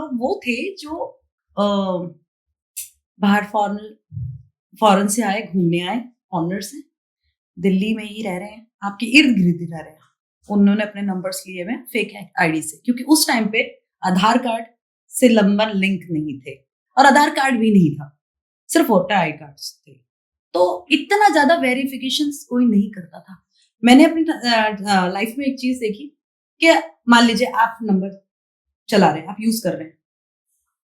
लोग वो थे जो बाहर फॉरेन से आए, घूमने आए, फॉरेनर्स हैं, दिल्ली में ही रह रहे हैं, आपके इर्द गिर्द ही रह रहे हैं। उन्होंने अपने नंबर्स लिए हुए फेक आईडी से, क्योंकि उस टाइम पे आधार कार्ड से लंबा लिंक नहीं थे और आधार कार्ड भी नहीं था, सिर्फ वोटर आई कार्ड थे। तो इतना ज्यादा वेरिफिकेशन कोई नहीं करता था। मैंने अपनी लाइफ में एक चीज देखी कि मान लीजिए आप नंबर चला रहे हैं, आप यूज कर रहे हैं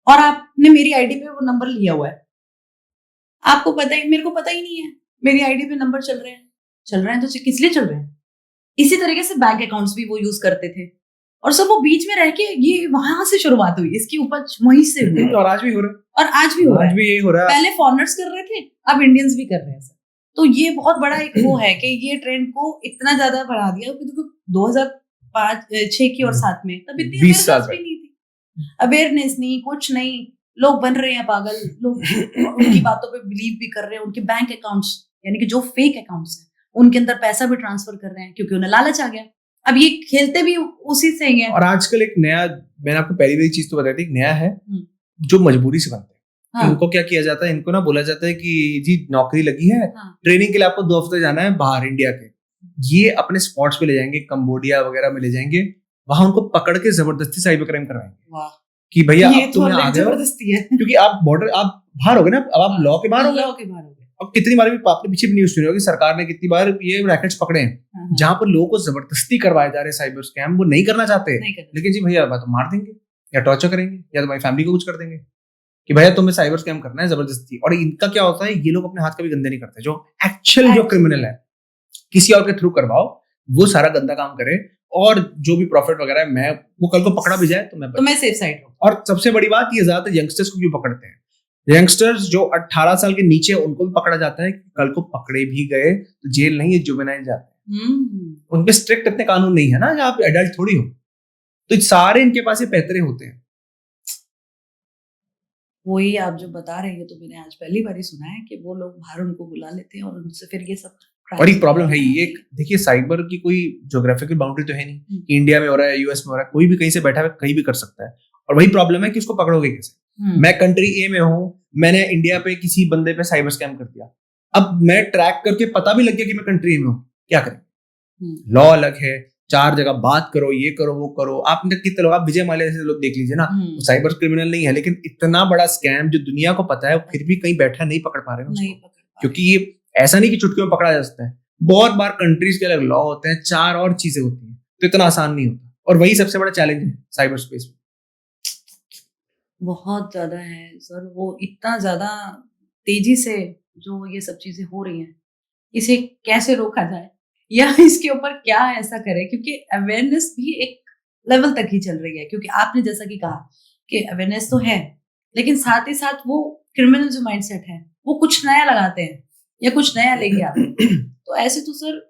और आपने मेरी आईडी पे वो नंबर लिया हुआ है, आपको पता ही, मेरे को पता ही नहीं है मेरी आईडी पे नंबर चल रहे हैं तो किस लिए चल रहे हैं। इसी तरीके से बैंक अकाउंट्स भी वो यूज करते थे और सब वो बीच में रह के, ये वहां से शुरुआत हुई, इसकी उपज वहीं से हुई और आज भी हो रहा है, और आज भी यही हो रहा है। पहले फॉरेनर्स कर रहे थे, अब इंडियंस भी कर रहे हैं सर। तो ये बहुत बड़ा एक वो है कि ये ट्रेंड को इतना ज्यादा बढ़ा दिया, क्योंकि 2005-6 की और 7 में तब इतनी 20 साल भी नहीं थी, अवेयरनेस नहीं, कुछ नहीं, लोग बन रहे हैं पागल, लोग उनकी बातों पे बिलीव भी कर रहे हैं, उनके बैंक अकाउंट्स यानी कि जो फेक अकाउंट्स हैं उनके अंदर पैसा भी ट्रांसफर कर रहे हैं क्योंकि उन्हें लालच आ गया। अब ये खेलते भी उसी से ही है। और आजकल एक नया, मैंने आपको पहली वाली चीज तो बताई थी, एक नया है जो मजबूरी से बनते हैं। हाँ। इनको क्या किया जाता है, इनको ना बोला जाता है कि जी नौकरी लगी है, हाँ। ट्रेनिंग के लिए आपको 2 हफ्ते जाना है बाहर इंडिया के। ये अपने स्पॉट्स पे ले जाएंगे, कंबोडिया वगैरह में ले जाएंगे, वहां उनको पकड़ के जबरदस्ती साइबर क्राइम करवाएंगे कि भैया आप तुम्हें आ गए, जबरदस्ती है क्योंकि आप बॉर्डर, आप बाहर हो गए ना, अब आप लॉ के बाहर हो गए। अब कितनी बार भी आपने पीछे भी न्यूज़ सुनी होगी, सरकार ने कितनी बार ये रैकेट्स पकड़े हैं जहां पर लोगों को जबरदस्ती करवाए जा रहे हैं साइबर स्कैम। वो नहीं करना चाहते, लेकिन जी भैया तो मार देंगे या टॉर्चर करेंगे या तुम्हारी फैमिली को कुछ कर देंगे कि भैया तुम्हें साइबर स्कैम करना है जबरदस्ती। और इनका क्या होता है, ये लोग अपने हाथ कभी गंदे नहीं करते। जो एक्चुअल जो क्रिमिनल है, किसी और के थ्रू करवाओ, वो सारा गंदा काम करे और जो भी प्रॉफिट वगैरह है, मैं वो कल को पकड़ा भी जाए तो मैं सेफ साइड हूं। और सबसे बड़ी बात, ये ज्यादातर यंगस्टर्स को क्यों पकड़ते हैं? यंगस्टर्स जो 18 साल के नीचे, उनको भी पकड़ा जाता है। कल को पकड़े भी गए तो जेल नहीं, ये जुवेनाइल जाते हैं। उनपे स्ट्रिक्ट इतने कानून नहीं है ना, आप एडल्ट थोड़ी हो, तो सारे इनके पास ये पैतरे होते हैं। वही आप जो बता रहे हैं, तो मैंने आज पहली बार ही सुना है कि वो लोग बाहर उनको बुला लेते हैं और उनसे फिर ये सब। और एक प्रॉब्लम है ये, देखिए साइबर की कोई ज्योग्राफिकल बाउंड्री तो है नहीं, इंडिया में हो रहा है, यूएस में हो रहा है, कोई भी कहीं से बैठा है कहीं भी कर सकता है। और वही प्रॉब्लम है कि उसको पकड़ोगे कैसे? मैं कंट्री ए में हूँ, मैंने इंडिया पे किसी बंदे पे साइबर स्कैम कर दिया, अब मैं ट्रैक करके पता भी लग गया कि मैं कंट्री ए में हूँ, क्या करें? लॉ अलग है, 4 जगह बात करो, ये करो वो करो। आपने कितने लोग, आप विजय माल्या जैसे लोग देख लीजिए ना, साइबर क्रिमिनल नहीं है, लेकिन इतना बड़ा स्कैम जो दुनिया को पता है, फिर भी कहीं बैठा नहीं पकड़ पा रहे हैं, क्योंकि ये ऐसा नहीं कि चुटकियों में पकड़ा जा सकता है। बहुत बार कंट्रीज के अलग लॉ होते हैं, 4 और चीजें होती हैं, तो इतना आसान नहीं होता। और वही सबसे बड़ा चैलेंज है साइबर स्पेस में। बहुत ज्यादा है सर, वो इतना ज्यादा तेजी से जो ये सब चीजें हो रही हैं, इसे कैसे रोका जाए या इसके ऊपर क्या ऐसा करें, क्योंकि अवेयरनेस भी एक लेवल तक ही चल रही है। क्योंकि आपने जैसा कि कहा कि अवेयरनेस तो है, लेकिन साथ ही साथ वो क्रिमिनल जो माइंडसेट है वो कुछ नया लगाते हैं या कुछ नया लेके आते हैं। तो ऐसे तो सर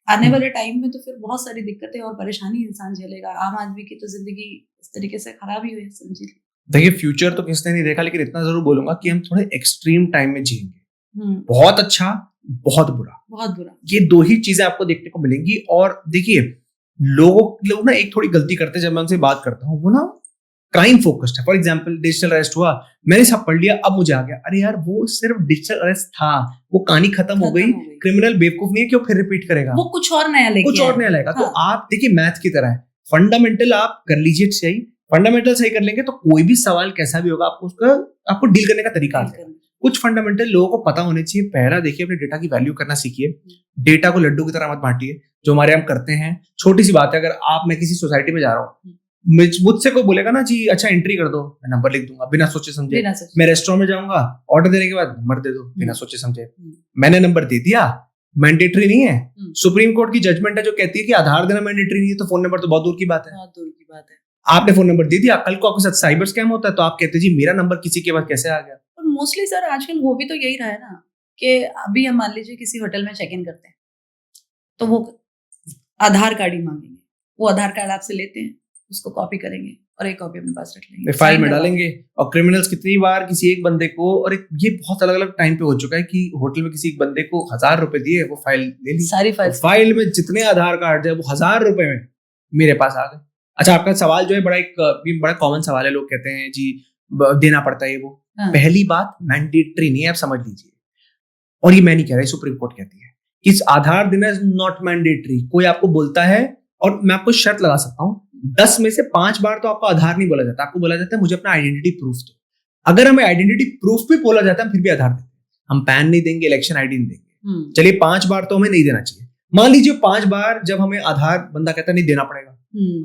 आने वाले टाइम में तो फिर बहुत सारी दिक्कतें और परेशानी इंसान झेलेगा। आम आदमी की तो जिंदगी इस तरीके से खराब ही हुई है, समझिए। देखिए फ्यूचर तो किसने नहीं देखा, लेकिन इतना जरूर बोलूंगा कि हम थोड़े एक्सट्रीम टाइम में जिएंगे। बहुत अच्छा, बहुत बुरा, ये 2 ही चीजें आपको देखने को मिलेंगी। और देखिए लोग ना एक थोड़ी गलती करते हैं, जब मैं उनसे बात करता हूँ, वो ना क्राइम फोकस्ड है। फॉर एग्जांपल डिजिटल अरेस्ट हुआ, मैंने सब पढ़ लिया, अब मुझे आ गया। अरे यार वो सिर्फ डिजिटल अरेस्ट था, वो कहानी खत्म हो गई। क्रिमिनल बेवकूफ नहीं है कि वो फिर रिपीट करेगा, वो कुछ और नया लेगा। तो आप देखिए मैथ की तरह है, फंडामेंटल आप कर लीजिए सही, फंडामेंटल सही कर लेंगे तो कोई भी सवाल कैसा भी होगा आपको डील करने का तरीका आता है। कुछ फंडामेंटल लोगों को पता होने चाहिए। पहला देखिए, अपने डेटा की वैल्यू करना सीखिए। डेटा को लड्डू की तरह मत बांटिए, जो हमारे हम करते हैं। छोटी सी बात है, अगर मैं किसी सोसाइटी में जा रहा हूँ, मुझसे कोई बोलेगा ना जी अच्छा एंट्री कर दो, मैं नंबर लिख दूंगा बिना सोचे समझे। मैं रेस्टोरेंट में जाऊंगा, ऑर्डर देने के बाद नंबर दे दो बिना सोचे समझे। मैंने नंबर दे दिया, मैंडेटरी नहीं है। सुप्रीम कोर्ट की जजमेंट है जो कहती है कि आधार देना मैंडेटरी नहीं है, तो फोन नंबर तो बहुत दूर की बात है। आपने फोन नंबर दे दिया, कल को आपके साथ साइबर स्कैम होता है तो आप कहते जी मेरा नंबर किसी के पास कैसे आ गया। और मोस्टली सर आजकल हो भी तो यही रहा है ना, कि अभी हम मान लीजिए किसी होटल में चेक इन करते हैं तो वो आधार कार्ड ही मांगेंगे। वो आधार कार्ड आपसे लेते हैं, उसको कॉपी करेंगे और एक कॉपी अपने पास रख लेंगे, फाइल में डालेंगे। और क्रिमिनल्स कितनी बार किसी एक बंदे को, और ये बहुत अलग अलग टाइम पे हो चुका है कि होटल में किसी एक बंदे को 1000 रुपए दिए, वो फाइल ले ली, सारी फाइल में जितने आधार कार्ड है वो 1000 रुपए में मेरे पास आ गए। अच्छा, आपका सवाल जो है बड़ा कॉमन सवाल है, लोग कहते हैं जी देना पड़ता है ये वो। हाँ। पहली बात मैंडेटरी नहीं है, आप समझ लीजिए, और ये मैं नहीं कह रहा, सुप्रीम कोर्ट कहती है कि इस आधार देना इज नॉट मैंडेटरी। कोई आपको बोलता है, और मैं आपको शर्त लगा सकता हूँ, 10 में से 5 बार तो आपको आधार नहीं बोला जाता, आपको बोला जाता है मुझे अपना आइडेंटिटी प्रूफ दो। अगर हमें आइडेंटिटी प्रूफ भी बोला जाता है, फिर भी आधार देते हैं। हम पैन नहीं देंगे, इलेक्शन आईडी नहीं देंगे। चलिए 5 बार तो हमें नहीं देना चाहिए। मान लीजिए 5 बार जब हमें आधार बंदा कहता है नहीं देना पड़ेगा,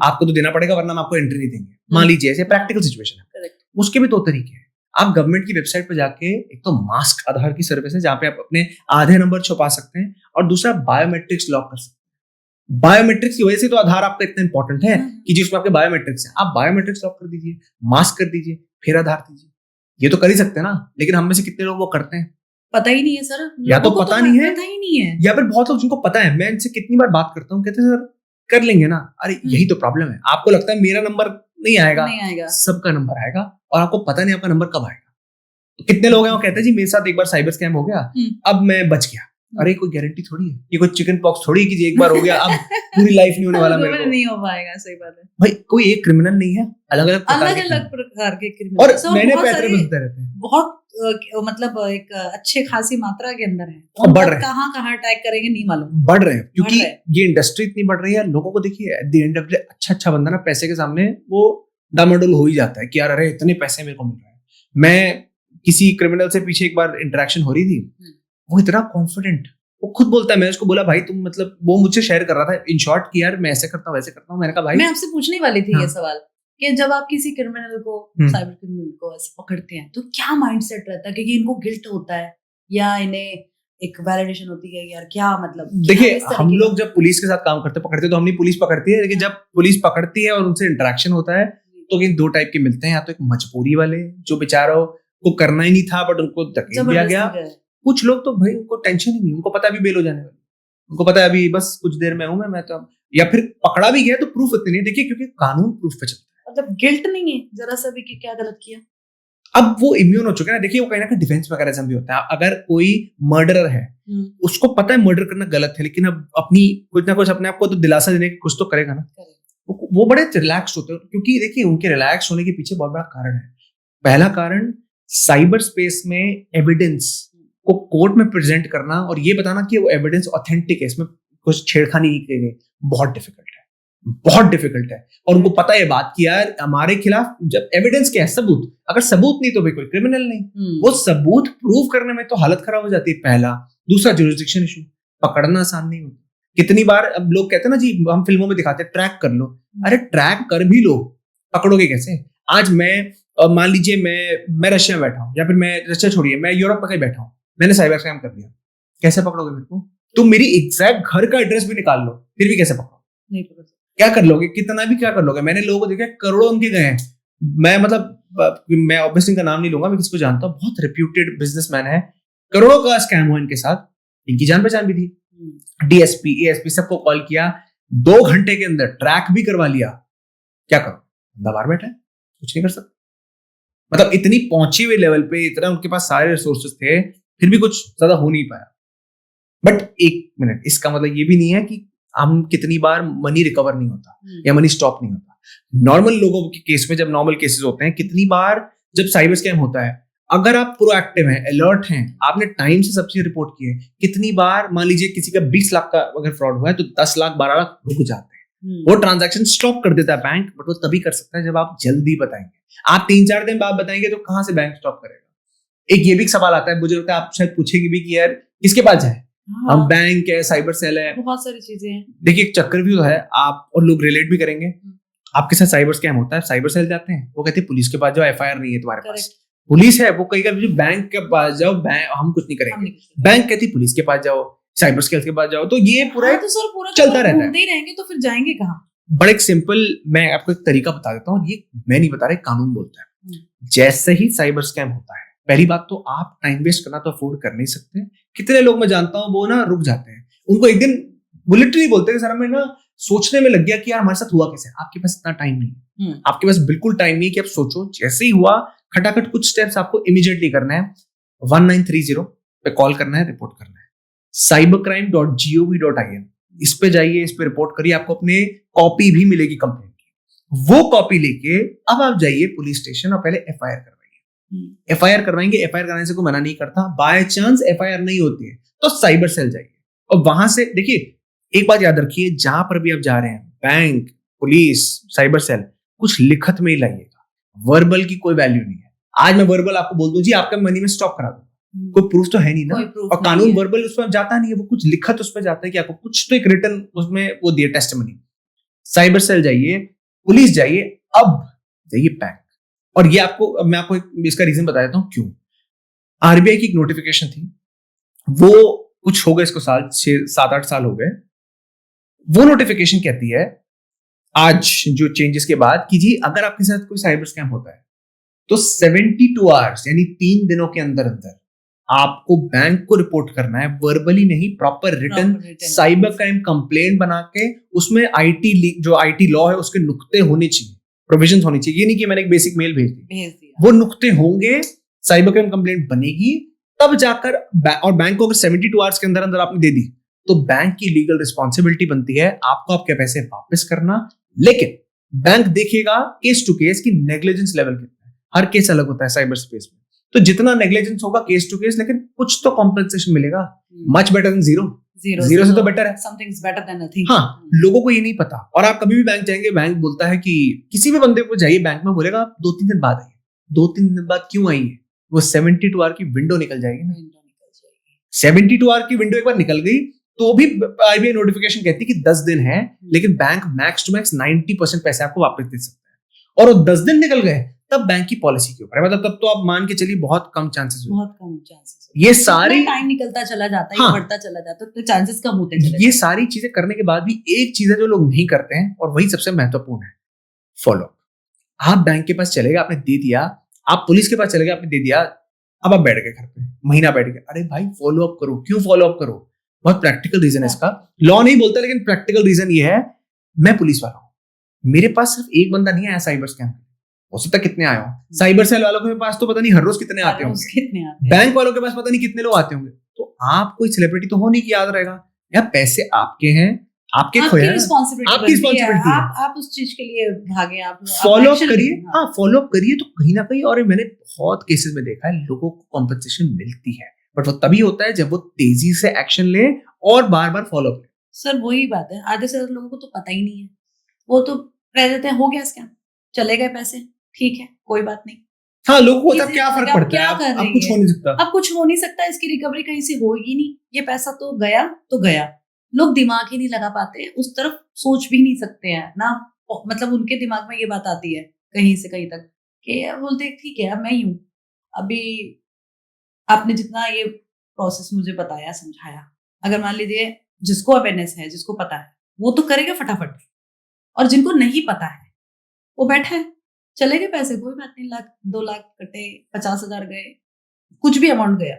आपको तो देना पड़ेगा वरना हम आपको एंट्री नहीं देंगे। मान लीजिए ऐसे प्रैक्टिकल सिचुएशन है, उसके भी 2 तरीके हैं। आप गवर्नमेंट की वेबसाइट पर जाके एक तो मास्क आधार की सर्विस है जहां पे आप अपने आधे नंबर छुपा सकते हैं, और दूसरा बायोमेट्रिक्स लॉक कर सकते हैं। बायोमेट्रिक्स की वजह से तो आधार आपका इतना इंपॉर्टेंट है कि जिसमें आपके बायोमेट्रिक्स है, आप बायोमेट्रिक्स लॉक कर दीजिए, मास्क कर दीजिए, फिर आधार दीजिए। ये तो कर ही सकते हैं ना, लेकिन हम में से कितने लोग वो करते हैं? पता ही नहीं है सर, या तो पता नहीं है, पता ही नहीं है, या फिर बहुत लोग जिनको पता है। मैं इनसे कितनी बार बात करता हूँ, कहते हैं सर कर लेंगे ना। अरे यही तो प्रॉब्लम है, आपको लगता है मेरा नंबर नहीं आएगा, सबका नंबर आएगा, और आपको पता नहीं आपका नंबर कब आएगा। तो कितने लोग हैं वो कहते हैं जी मेरे साथ एक बार साइबर स्कैम हो गया, अब मैं बच गया। अरे कोई गारंटी थोड़ी है, ये कोई चिकन पॉक्स थोड़ी है कि जी एक बार हो गया अब पूरी लाइफ नहीं होने वाला मेरे को। नहीं हो पाएगा, सही बात है भाई। कोई एक क्रिमिनल नहीं है, अलग अलग प्रकार के क्रिमिनल, और मैंने पैसे बचते रहते हैं, बहुत मतलब एक अच्छे खासी मात्रा के अंदर है, और बढ़ रहे हैं। कहाँ अटैक करेंगे नहीं मालूम, बढ़ रहे हैं क्योंकि ये इंडस्ट्री इतनी बढ़ रही है। लोगों को देखिए at the end of the day अच्छा बंदा ना पैसे के सामने वो डामाडोल हो ही जाता है कि यार अरे इतने पैसे मेरे को मिल रहे हैं। मैं किसी क्रिमिनल से पीछे एक बार इंटरेक्शन हो रही थी, वो इतना कॉन्फिडेंट, वो खुद बोलता है, मैं उसको बोला भाई तुम मतलब, वो मुझसे शेयर कर रहा था इन शॉर्ट कि यार मैं ऐसे करता हूँ वैसे करता हूँ। मैंने कहा भाई, मैं आपसे पूछने वाली थी ये सवाल कि जब आप किसी क्रिमिनल को, साइबर क्रिमिनल को ऐसे पकड़ते हैं तो क्या माइंडसेट रहता है? क्योंकि इनको गिल्ट होता है या इन्हें एक वैलिडेशन होती है यार, क्या मतलब? देखिए हम लोग जब पुलिस के साथ काम करते पकड़ते तो हम नहीं, पुलिस पकड़ती है, लेकिन जब पुलिस पकड़ती है और उनसे इंटरेक्शन होता है तो 2 टाइप के मिलते हैं। या तो एक मजबूरी वाले जो बेचारों को करना ही नहीं था बट उनको धकेल दिया गया। कुछ लोग तो भाई उनको टेंशन ही नहीं, उनको पता है अभी बेल हो जाने वाली, उनको पता है अभी बस कुछ देर में हूं मैं तो। या फिर पकड़ा भी गया तो प्रूफ इतनी नहीं, देखिए क्योंकि कानून प्रूफ पे चलता है, मतलब गिल्ट नहीं है जरा सा भी कि क्या गलत किया। अब वो इम्यून हो चुके हैं ना। देखिए वो कहीं ना कहीं डिफेंस मैकेनिज्म भी होता है। अगर कोई मर्डरर है, उसको पता है मर्डर करना गलत है, लेकिन अब अपनी कुछ ना कुछ अपने आप को तो दिलासा देने की कुछ तो करेगा ना। वो बड़े रिलैक्स होते हैं, क्योंकि देखिए उनके रिलैक्स होने के पीछे बहुत बड़ा कारण है। पहला कारण, साइबर स्पेस में एविडेंस को कोर्ट में प्रेजेंट करना और ये बताना कि वो एविडेंस ऑथेंटिक है, इसमें कुछ छेड़खानी नहीं की गई, बहुत डिफिकल्ट है। और उनको पता है बात कि यार हमारे खिलाफ जब एविडेंस क्या है, सबूत, अगर सबूत नहीं तो भाई कोई क्रिमिनल नहीं। वो सबूत प्रूव करने में तो हालत खराब हो जाती है, पहला। दूसरा जुरिस्डिक्शन इशू, पकड़ना आसान नहीं होता। कितनी बार अब लोग कहते हैं ना जी, हम फिल्मों में दिखाते हैं ट्रैक कर लो, अरे ट्रैक कर भी लो, पकड़ोगे कैसे? आज मैं मान लीजिए मैं रशिया में बैठा हूँ, या फिर मैं रशिया छोड़िए मैं यूरोप में कहीं बैठा हूँ, मैंने साइबर स्कैम कर दिया, कैसे पकड़ोगे मेरे को? तुम मेरी एग्जैक्ट घर का एड्रेस भी निकाल लो, फिर भी कैसे पकड़ो? नहीं पकड़ सकते। क्या कर लोगे? कितना भी क्या कर लोगे? मैंने लोगों को देखा करोड़ों उनके गए हैं। मैं मतलब मैं ऑब्वियसली का नाम नहीं लूंगा, मैं किसी को जानता हूँ, बहुत रेप्यूटेड बिजनेसमैन है, करोड़ों का स्कैम हुआ इनके साथ, इनकी जान पहचान भी थी। डीएसपी एएसपी सबको कॉल किया, 2 घंटे के अंदर ट्रैक भी करवा लिया। क्या करो? बंदा बाहर बैठा है, कुछ नहीं कर सकता। मतलब इतनी पहुंची हुई लेवल पे, इतना उनके पास सारे रिसोर्सेज थे, फिर भी कुछ ज्यादा हो नहीं पाया। बट 1 मिनट, इसका मतलब ये भी नहीं है कि हम कितनी बार मनी रिकवर नहीं होता या मनी स्टॉप नहीं होता। नॉर्मल लोगों के केस में, जब नॉर्मल केसेस होते हैं, कितनी बार जब साइबर स्कैम होता है, अगर आप प्रोएक्टिव हैं, अलर्ट हैं, आपने टाइम से सब चीज रिपोर्ट की है, कितनी बार मान लीजिए किसी का 20 लाख का अगर फ्रॉड हुआ है तो 10 लाख 12 लाख रुक जाते हैं। वो ट्रांजैक्शन स्टॉप कर देता है बैंक, बट वो तभी कर सकता है जब आप जल्दी बताएंगे। आप 3-4 दिन बाद बताएंगे तो कहां से बैंक स्टॉप करेगा? एक ये भी सवाल आता है, मुझे लगता है आप शायद पूछेगी भी कि यार किसके पास जाए? हम बैंक है, साइबर सेल है, बहुत सारी चीजें हैं। देखिए एक चक्रव्यूह है, आप और लोग रिलेट भी करेंगे। आपके साथ साइबर स्कैम होता है, साइबर सेल जाते हैं, वो कहते हैं पुलिस के पास जाओ, एफआईआर नहीं है तुम्हारे पास। पुलिस है, वो कहेगा बैंक के पास जाओ, हम कुछ नहीं करेंगे। बैंक कहती पुलिस के पास जाओ, साइबर सेल के पास जाओ। तो ये पूरा चलता रहता है। रहेंगे तो फिर जाएंगे कहाँ? बड़ा एक सिंपल, मैं आपको एक तरीका बता देता हूँ, ये मैं नहीं बता रहा, कानून बोलता है। जैसे ही साइबर स्कैम होता है, पहली बात तो आप टाइम वेस्ट करना तो अफोर्ड कर नहीं सकते। कितने लोग मैं जानता हूँ वो ना रुक जाते हैं, उनको एक दिन वो लिटरली बोलते हैं सर हमें ना सोचने में लग गया कि यार हमारे साथ हुआ कैसे। आपके पास इतना टाइम नहीं है, आपके पास बिल्कुल टाइम नहीं है कि आप सोचो। जैसे ही हुआ, खटाखट कुछ स्टेप्स आपको इमीडिएटली करना है। 1930 पे कॉल करना है, रिपोर्ट करना है। cybercrime.gov.in, इस पे जाइए, इस पे रिपोर्ट करिए, आपको अपने कॉपी भी मिलेगी कंप्लेंट की। वो कॉपी लेके अब आप जाइए पुलिस स्टेशन और पहले एफआईआर करवाइए। एफआईआर करवाएंगे, एफआईआर कराने से कोई मना नहीं करता। बाय चांस एफआईआर नहीं होती है तो साइबर सेल जाइए और वहां से देखिए, एक बात याद रखिए, जहां पर भी आप जा रहे हैं, बैंक, पुलिस, साइबर सेल, कुछ लिखत में ही लाइएगा। वर्बल की कोई वैल्यू नहीं है। आज मैं वर्बल आपको बोल दूं जी आपका मनी में स्टॉप करा दूं, कोई प्रूफ तो है नहीं ना। और कानून वर्बल उसमें जाता नहीं है, वो कुछ लिखत उसमें जाता है कि आपको कुछ तो एक रिटर्न उसमें वो दिया टेस्टिमनी। साइबर सेल जाइए, पुलिस जाइए, अब जाइए बैंक। और ये आपको मैं आपको इसका रीजन बता देता हूं क्यों। आरबीआई की एक नोटिफिकेशन थी, वो कुछ हो गए इसको साल 7-8 साल हो गए। वो नोटिफिकेशन कहती है आज जो चेंजेस के बाद कि जी अगर आपके साथ कोई साइबर स्कैम होता है तो 72 आवर्स यानी 3 दिनों के अंदर अंदर आपको बैंक को रिपोर्ट करना है, वर्बली नहीं, proper return cyber crime complaint बना के उसमें जो आईटी लॉ है उसके नुक्ते होने चाहिए, प्रोविजन होनी चाहिए। ये नहीं कि मैंने एक बेसिक मेल भेज दी, वो नुक्ते होंगे, साइबर क्राइम कंप्लेंट बनेगी, तब जाकर और बैंक को अगर 72 आवर्स के अंदर अंदर आपने दे दी तो बैंक की लीगल रिस्पॉन्सिबिलिटी बनती है आपको आपके पैसे वापस करना। लेकिन बैंक देखेगा केस टू केस की नेग्लिजेंस लेवल कितना है, हर केस अलग होता है साइबर स्पेस में। तो जितना नेग्लिजेंस होगा केस टू केस, लेकिन कुछ तो कॉम्पेंसेशन मिलेगा। मच बेटर देन जीरो से तो बेटर है, something is better than nothing. हाँ, लोगों को ये नहीं पता। और आप कभी भी बैंक जाएंगे, बैंक बोलता है कि किसी भी बंदे को जाइए बैंक में, बोलेगा आप 2-3 दिन बाद आइए। 2-3 दिन बाद क्यों आइए? वो 72 आवर की विंडो निकल जाएगी ना। 72 आवर की विंडो एक बार निकल गई तो भी आरबीआई नोटिफिकेशन कहती है कि 10 दिन है, लेकिन बैंक मैक्स टू मैक्स 90% पैसे आपको वापस दे सकता है। और वो 10 दिन निकल गए तब बैंक की पॉलिसी के ऊपर है, मतलब तब तो आप मान के चलिए बहुत कम चांसेस ये सारी टाइम निकलता चला जाता है, हाँ, बढ़ता चला जाता है तो चांसेस कम होते चले। ये सारी चीजें करने के बाद भी एक चीज है जो लोग नहीं करते हैं और वही सबसे महत्वपूर्ण है, फॉलो। आप बैंक के पास चले गए, आपने दे दिया, आप पुलिस के पास चले गए, आपने दे दिया, अब आप बैठ गए घर पे, महीना बैठ गए, अरे भाई फॉलो अप करो। क्यों फॉलो अप करो? बहुत प्रैक्टिकल रीजन है इसका, लॉ नहीं बोलता लेकिन प्रैक्टिकल रीजन ये है। मैं पुलिस वाला हूं, मेरे पास सिर्फ एक बंदा नहीं आया साइबर स्कैम, हो सकता है कितने आए हो। साइबर सेल वालों के पास तो पता नहीं हर रोज कितने आते होंगे, बैंक वालों के पास पता नहीं कितने लोग आते होंगे। तो आप कोई सेलिब्रिटी तो होने की याद रहेगा यार, पैसे आपके हैं, आपकी रिस्पॉन्सिबिलिटी है, आप उस चीज के लिए भागे, आप फॉलो अप करिए। हाँ, फॉलो अप करिए तो कहीं ना कहीं, और मैंने बहुत केसेस में देखा है लोगों को कॉम्पेंसेशन मिलती है, बट वो तभी होता है जब वो तेजी से एक्शन ले और बार बार फॉलो अप ले। सर वही बात है, आधे से ज्यादा लोगों को तो पता ही नहीं है, वो तो रह देते हैं, हो गया स्कैम, चले गए पैसे, ठीक है कोई बात नहीं। हाँ, लोगों को तब क्या फर्क पड़ता है, अब कुछ हो नहीं सकता, अब कुछ हो नहीं सकता, इसकी रिकवरी कहीं से होगी नहीं, ये पैसा तो गया। लोग दिमाग ही नहीं लगा पाते, उस तरफ सोच भी नहीं सकते हैं ना, मतलब उनके दिमाग में ये बात आती है कहीं से कहीं तक कि बोलते ठीक है अब मैं ही हूँ। अभी आपने जितना ये प्रोसेस मुझे बताया, समझाया, अगर मान लीजिए जिसको अवेयरनेस है, जिसको पता है, वो तो करेगा फटाफट, और जिनको नहीं पता है वो बैठा है, चले गए पैसे, कोई बात नहीं, 1-2 लाख कटे, 50,000 गए, कुछ भी अमाउंट गया,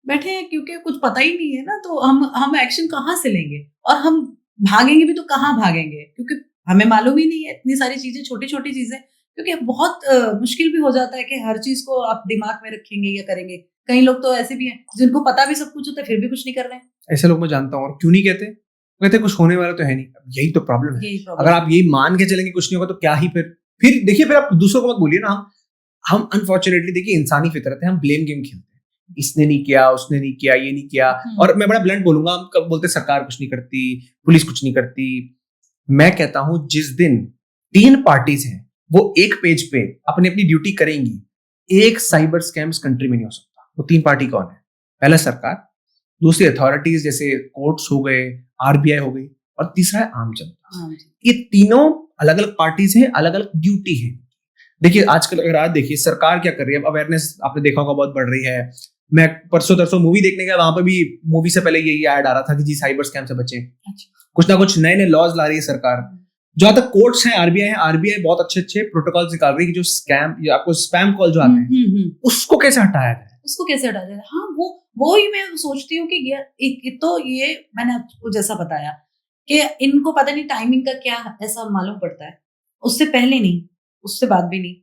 बैठे हैं क्योंकि कुछ पता ही नहीं है ना। तो हम एक्शन कहाँ से लेंगे, और हम भागेंगे भी तो कहाँ भागेंगे, क्योंकि हमें मालूम ही नहीं है इतनी सारी चीजें, छोटी छोटी चीजें, क्योंकि बहुत मुश्किल भी हो जाता है कि हर चीज को आप दिमाग में रखेंगे या करेंगे। कई लोग तो ऐसे भी हैं जिनको पता भी सब कुछ होता है फिर भी कुछ नहीं कर रहे हैं। ऐसे लोग मैं जानता हूँ, और क्यों नहीं कहते कुछ होने वाला तो है नहीं। यही तो प्रॉब्लम है, अगर आप यही मान के चलेंगे कुछ नहीं होगा तो क्या ही फिर देखिए, फिर आप दूसरों को मत बोलिए ना। हम अनफॉर्चुनेटली देखिए इंसानी फितरत है, हम ब्लेम गेम खेलते हैं, इसने नहीं किया, उसने नहीं किया, ये नहीं किया। और मैं बड़ा ब्लंट बोलूंगा, हम कब बोलते सरकार कुछ नहीं करती, पुलिस कुछ नहीं करती। मैं कहता हूं जिस दिन 3 पार्टीज हैं वो एक पेज पे अपनी अपनी ड्यूटी करेंगी, एक साइबर स्कैम्स कंट्री में नहीं हो सकता। वो 3 पार्टी कौन है? पहला सरकार, दूसरी अथॉरिटीज जैसे कोर्ट्स हो गए, आरबीआई हो गई, और तीसरा है आम जनता। ये तीनों अलग अलग पार्टीज हैं, अलग अलग ड्यूटी है। देखिए आजकल अगर आज देखिए सरकार क्या कर रही है, अवेयरनेस आपने देखा होगा बहुत बढ़ रही है। मैं परसों तरसों मूवी देखने गया, वहां पे भी मूवी से पहले यही ऐड आ रहा था कि जी साइबर स्कैम से बचें। कुछ ना कुछ नए नए लॉज ला रही है सरकार। जहां तक कोर्ट्स हैं, आरबीआई बहुत अच्छे अच्छे प्रोटोकॉल्स निकाल रही है कि जो स्कैम या आपको स्पैम कॉल जो आते हैं उसको कैसे हटाया जाए, हाँ, वो ही मैं सोचती हूँ कि तो ये मैंने आपको जैसा बताया कि इनको पता नहीं टाइमिंग का क्या ऐसा मालूम पड़ता है, उससे पहले नहीं, उससे बाद भी नहीं।